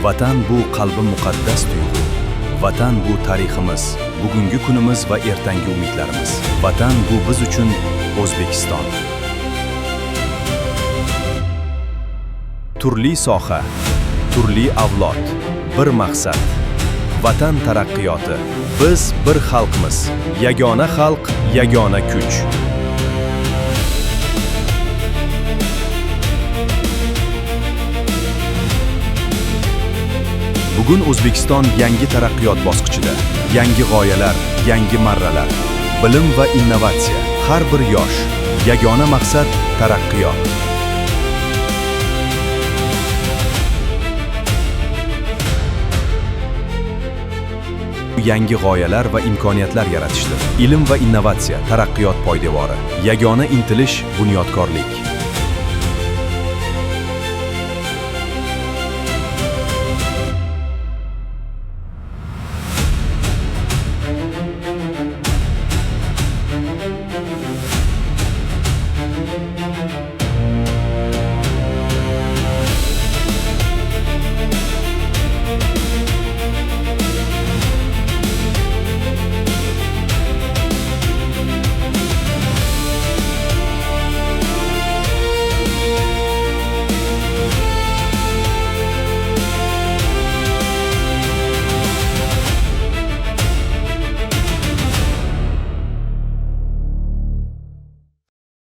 Vatan bu qalbi muqaddas tuyg'u. Vatan bu tariximiz, bugungi kunimiz va ertangi umidlarimiz. Vatan bu biz uchun O'zbekiston. Turli soha, turli avlod, bir maqsad. Vatan taraqqiyoti. Biz bir xalqmiz. Yagona xalq, yagona kuch. Bugun O'zbekiston yangi taraqqiyot bosqichida. Yangi g'oyalar, yangi marralar. Bilim va innovatsiya. Har bir yosh. Yagona maqsad taraqqiyot. Yangi g'oyalar va imkoniyatlar yaratishdir. Ilm va innovatsiya taraqqiyot poydevori. Yagona intilish bunyodkorlik.